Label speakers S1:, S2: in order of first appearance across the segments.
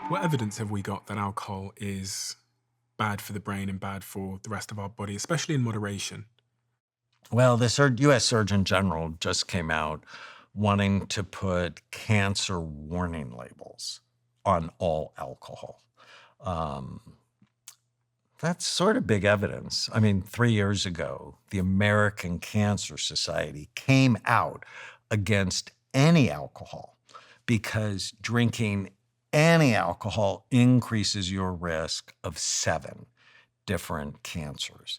S1: What evidence have we got that alcohol is bad for the brain and bad for the rest of our body, especially in moderation?
S2: Well, the U.S. Surgeon General just came out wanting to put cancer warning labels on all alcohol. Um, that's sort of big evidence. I mean, 3 years ago, the American Cancer Society came out against any alcohol because drinking any alcohol increases your risk of 7 different cancers.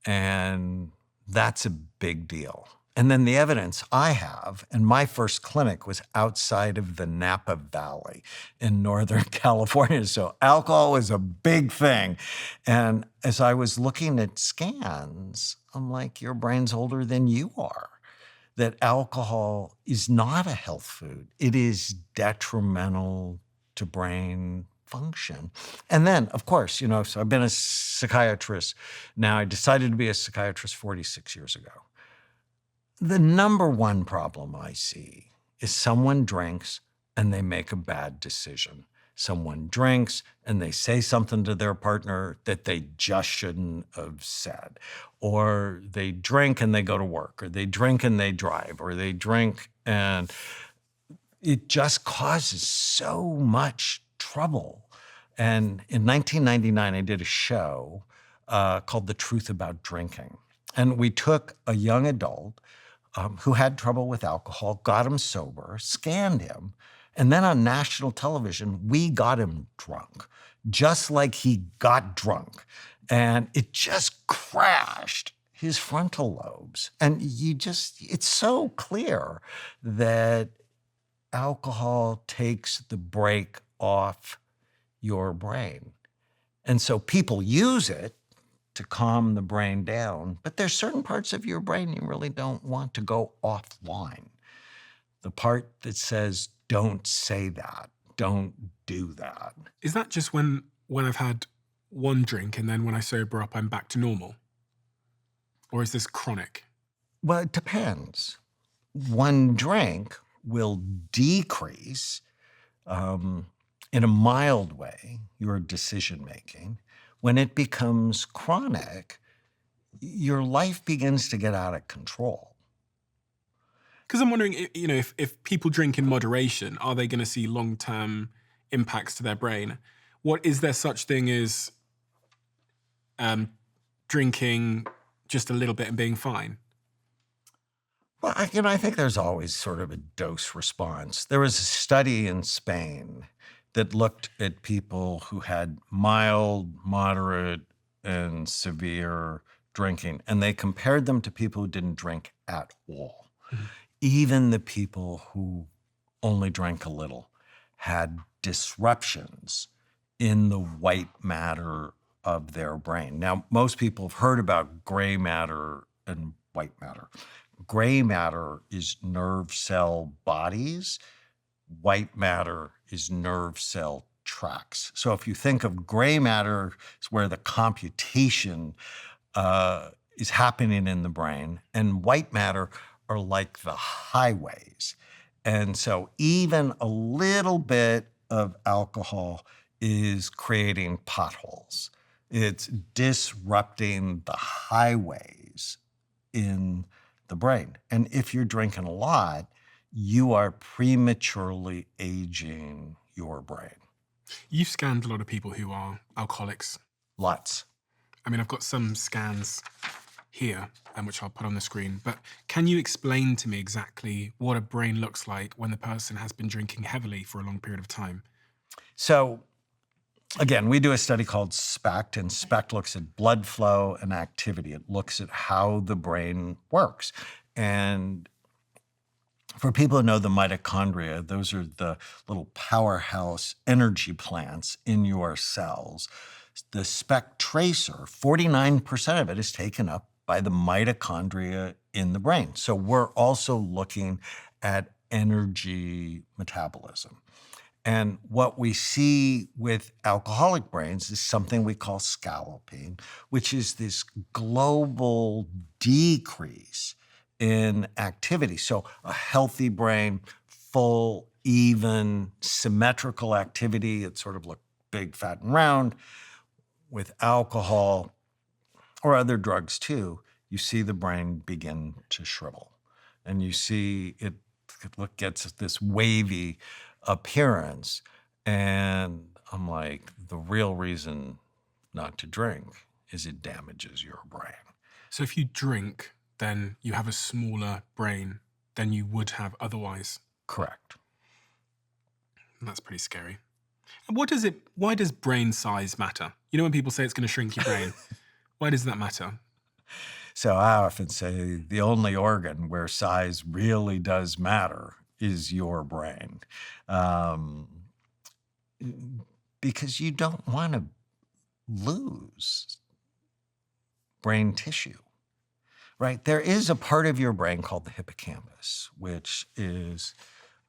S2: And that's a big deal. And then the evidence I have, and my first clinic was outside of the Napa Valley in Northern California. So alcohol is a big thing. And as I was looking at scans, I'm like, your brain's older than you are. That alcohol is not a health food. It is detrimental to brain function. And then, of course, so I've been a psychiatrist. Now, I decided to be a psychiatrist 46 years ago. The number one problem I see is someone drinks and they make a bad decision. Someone drinks and they say something to their partner that they just shouldn't have said. Or they drink and they go to work, or they drink and they drive, or they drink and it just causes so much trouble. And in 1999, I did a show called The Truth About Drinking. And we took a young adult who had trouble with alcohol, got him sober, scanned him, and then on national television, we got him drunk, just like he got drunk. And it just crashed his frontal lobes. And it's so clear that alcohol takes the brake off your brain. And so people use it to calm the brain down, but there's certain parts of your brain you really don't want to go offline. The part that says, don't say that, don't do that.
S1: Is that just when I've had one drink and then when I sober up, I'm back to normal? Or is this chronic?
S2: Well, it depends. One drink will decrease in a mild way your decision making. When it becomes chronic, your life begins to get out of control.
S1: Because I'm wondering, if people drink in moderation, are they going to see long-term impacts to their brain? What is there such thing as drinking just a little bit and being fine?
S2: Well, I think there's always sort of a dose response. There was a study in Spain that looked at people who had mild, moderate, and severe drinking, and they compared them to people who didn't drink at all.
S1: Mhm.
S2: Even the people who only drank a little had disruptions in the white matter of their brain. Now, most people have heard about gray matter and white matter. Gray matter is nerve cell bodies. White matter is nerve cell tracts. So if you think of gray matter, it's where the computation is happening in the brain, and white matter are like the highways. And so even a little bit of alcohol is creating potholes. It's disrupting the highways in the brain. And if you're drinking a lot, you are prematurely aging your brain.
S1: You've scanned a lot of people who are alcoholics.
S2: Lots.
S1: I mean, I've got some scans here, which I'll put on the screen. But can you explain to me exactly what a brain looks like when the person has been drinking heavily for a long period of time?
S2: So again, we do a study called SPECT, and SPECT looks at blood flow and activity. It looks at how the brain works. And for people who know the mitochondria, those are the little powerhouse energy plants in your cells. The SPECT tracer, 49% of it is taken up by the mitochondria in the brain. So we're also looking at energy metabolism. And what we see with alcoholic brains is something we call scalloping, which is this global decrease in activity. So a healthy brain, full even, symmetrical activity. It sort of looked big, fat, and round. With alcohol or other drugs too, you see the brain begin to shrivel. And you see it gets this wavy appearance. And I'm like, the real reason not to drink is it damages your brain.
S1: So if you drink, then you have a smaller brain than you would have otherwise.
S2: Correct.
S1: And that's pretty scary. And why does brain size matter? You know when people say it's going to shrink your brain, why does that matter?
S2: So I often say the only organ where size really does matter is your brain. Because you don't want to lose brain tissue, right? There is a part of your brain called the hippocampus, which is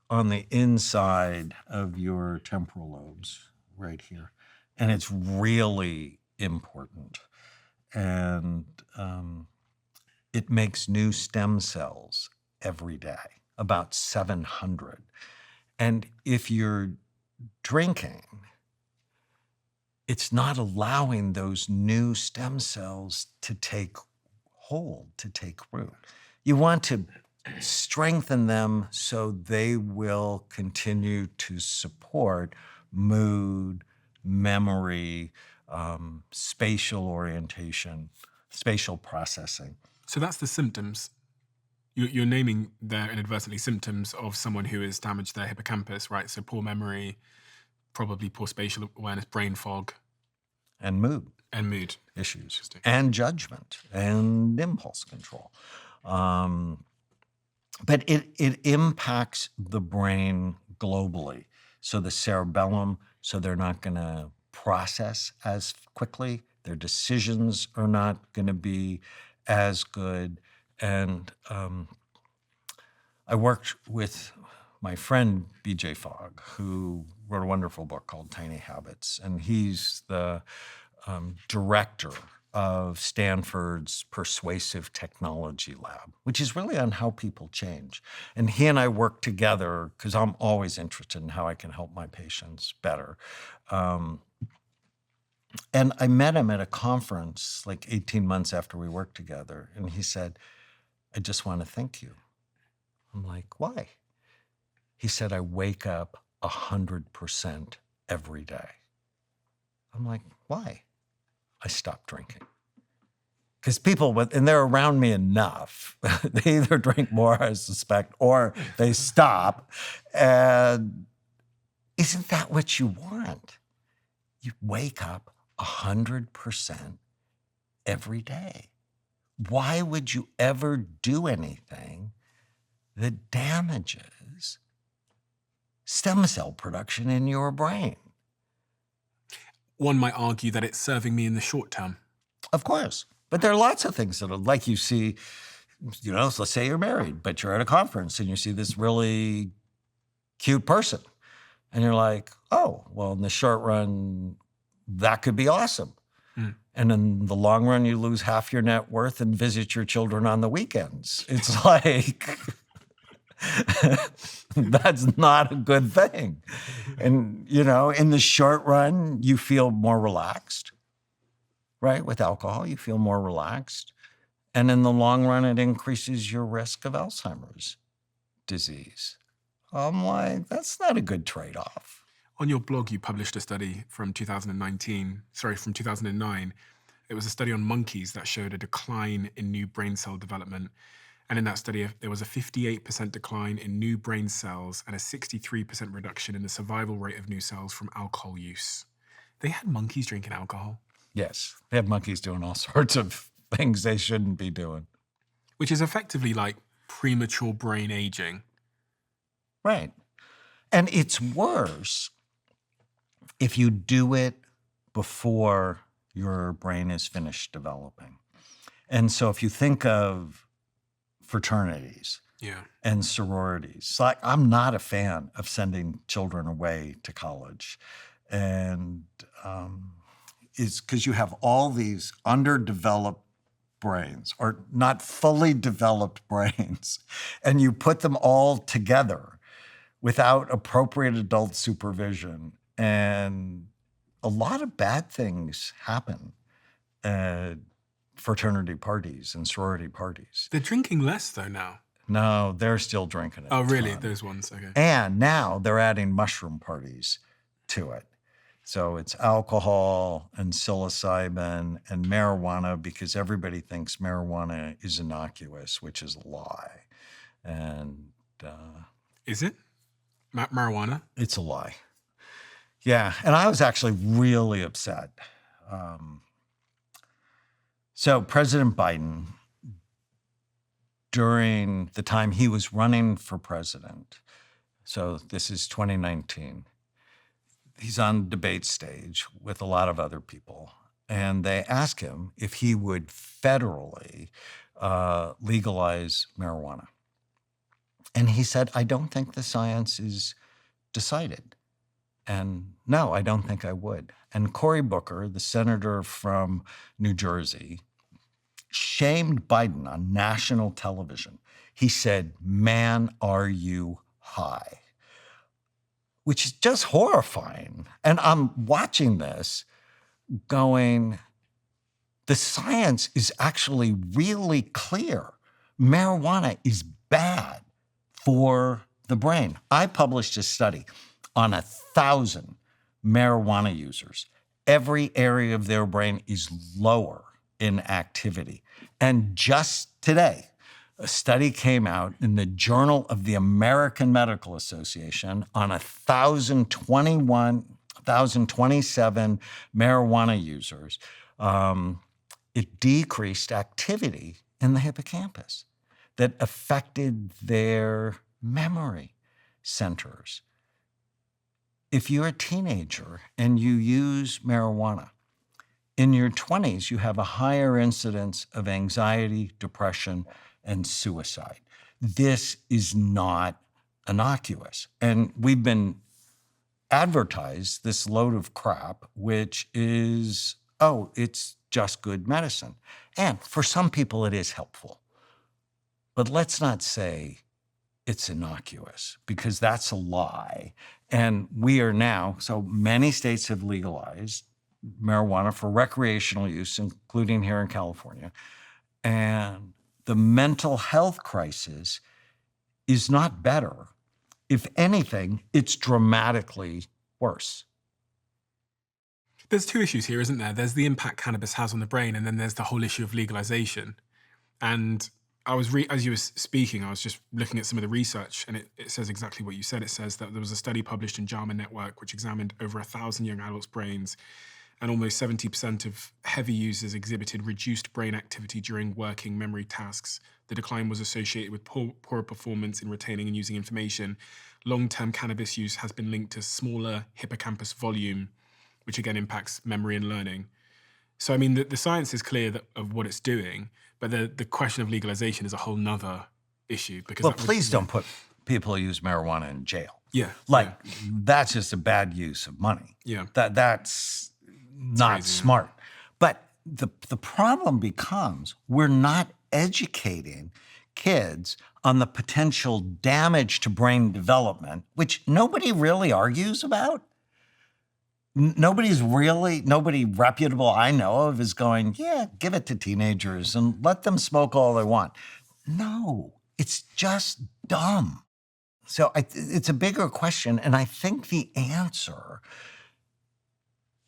S2: on the inside of your temporal lobes right here. And it's really important. And it makes new stem cells every day, about 700. And if you're drinking, it's not allowing those new stem cells to take hold, to take root. You want to strengthen them so they will continue to support mood, memory, spatial orientation, spatial processing.
S1: So that's the symptoms. You're naming there inadvertently symptoms of someone who has damaged their hippocampus, right? So poor memory, probably poor spatial awareness, brain fog.
S2: And mood.
S1: And mood.
S2: Issues. And judgment and impulse control. But it impacts the brain globally. So the cerebellum, so they're not going to process as quickly. Their decisions are not going to be as good. And I worked with my friend B.J. Fogg, who wrote a wonderful book called Tiny Habits. And he's the director of Stanford's Persuasive Technology Lab, which is really on how people change. And he and I work together because I'm always interested in how I can help my patients better. And I met him at a conference like 18 months after we worked together. And he said, I just want to thank you. I'm like, why? He said, I wake up 100% every day. I'm like, why? I stopped drinking. Because people, and they're around me enough, they either drink more, I suspect, or they stop. And isn't that what you want? You wake up 100% every day. Why would you ever do anything that damages stem cell production in your brain?
S1: One might argue that it's serving me in the short term.
S2: Of course. But there are lots of things that are like you see, so let's say you're married, but you're at a conference and you see this really cute person. And you're like, oh, well, in the short run, that could be awesome. Mm. And in the long run, you lose half your net worth and visit your children on the weekends. It's like, that's not a good thing. And, in the short run, you feel more relaxed, right? With alcohol, you feel more relaxed. And in the long run, it increases your risk of Alzheimer's disease. I'm like, that's not a good trade-off.
S1: On your blog, you published a study from 2009. It was a study on monkeys that showed a decline in new brain cell development. And in that study, there was a 58% decline in new brain cells and a 63% reduction in the survival rate of new cells from alcohol use. They had monkeys drinking alcohol.
S2: Yes, they have monkeys doing all sorts of things they shouldn't be doing.
S1: Which is effectively like premature brain aging.
S2: Right. And it's worse if you do it before your brain is finished developing. And so if you think of fraternities and sororities, like I'm not a fan of sending children away to college. And it's because you have all these underdeveloped brains or not fully developed brains, and you put them all together without appropriate adult supervision. And a lot of bad things happen at fraternity parties and sorority parties.
S1: They're drinking less though now.
S2: No, they're still drinking it.
S1: Oh, really?
S2: ton.
S1: Those ones? Okay.
S2: And now they're adding mushroom parties to it. So it's alcohol and psilocybin and marijuana, because everybody thinks marijuana is innocuous, which is a lie. And
S1: Is it? Marijuana?
S2: it's a lie. Yeah. And I was actually really upset. So President Biden, during the time he was running for president, so this is 2019, he's on the debate stage with a lot of other people, and they ask him if he would federally legalize marijuana. And he said, I don't think the science is decided. And no, I don't think I would. And Cory Booker, the senator from New Jersey, shamed Biden on national television. He said, man, are you high? Which is just horrifying. And I'm watching this going, the science is actually really clear. Marijuana is bad for the brain. I published a study on 1,000 marijuana users. Every area of their brain is lower in activity. And just today, a study came out in the Journal of the American Medical Association on 1,027 marijuana users. It decreased activity in the hippocampus that affected their memory centers. If you're a teenager and you use marijuana, in your 20s, you have a higher incidence of anxiety, depression, and suicide. This is not innocuous. And we've been advertised this load of crap, which is, oh, it's just good medicine. And for some people, it is helpful. But let's not say it's innocuous, because that's a lie. And we are now, so many states have legalized marijuana for recreational use, including here in California. And the mental health crisis is not better. If anything, it's dramatically worse.
S1: There's two issues here, isn't there? There's the impact cannabis has on the brain, and then there's the whole issue of legalization. And I was, as you were speaking, I was just looking at some of the research, and it says exactly what you said. It says that there was a study published in JAMA Network, which examined over 1,000 young adults' brains, and almost 70% of heavy users exhibited reduced brain activity during working memory tasks. The decline was associated with poorer performance in retaining and using information. Long-term cannabis use has been linked to smaller hippocampus volume, which again impacts memory and learning. So, I mean, the science is clear of what it's doing, but the question of legalization is a whole nother issue. Because
S2: please don't put people who use marijuana in jail.
S1: Yeah.
S2: That's just a bad use of money.
S1: Yeah.
S2: That's not
S1: crazy,
S2: smart. But the problem becomes we're not educating kids on the potential damage to brain development, which nobody really argues about. Nobody reputable I know of is going, yeah, give it to teenagers and let them smoke all they want. No, it's just dumb. So it's a bigger question, and I think the answer,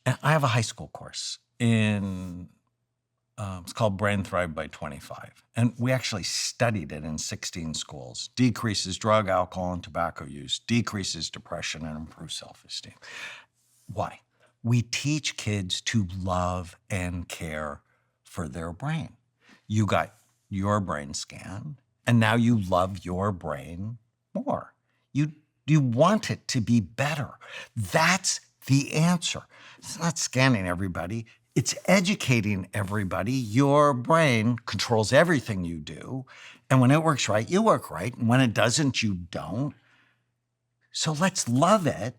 S2: I have a high school course in, it's called Brain Thrive by 25. And we actually studied it in 16 schools. Decreases drug, alcohol, and tobacco use, decreases depression, and improves self-esteem. Why? We teach kids to love and care for their brain. You got your brain scan, and now you love your brain more. You want it to be better. That's the answer. It's not scanning everybody. It's educating everybody. Your brain controls everything you do. And when it works right, you work right. And when it doesn't, you don't. So let's love it.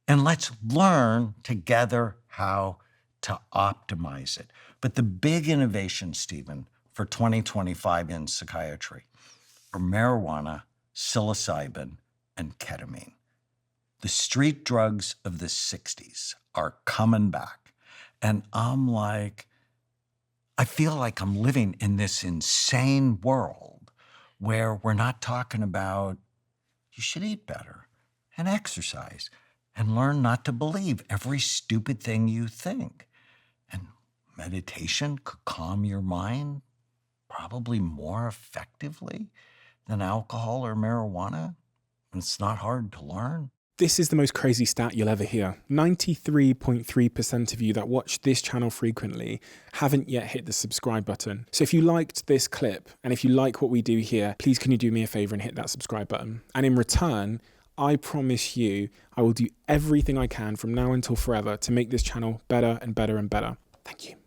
S2: And let's learn together how to optimize it. But the big innovation, Stephen, for 2025 in psychiatry are marijuana, psilocybin, and ketamine. The street drugs of the 60s are coming back. And I'm like, I feel like I'm living in this insane world where we're not talking about you should eat better and exercise and learn not to believe every stupid thing you think. And meditation could calm your mind probably more effectively than alcohol or marijuana. And it's not hard to learn.
S1: This is the most crazy stat you'll ever hear. 93.3% of you that watch this channel frequently haven't yet hit the subscribe button. So if you liked this clip and if you like what we do here, please can you do me a favor and hit that subscribe button? And in return, I promise you, I will do everything I can from now until forever to make this channel better and better and better. Thank you.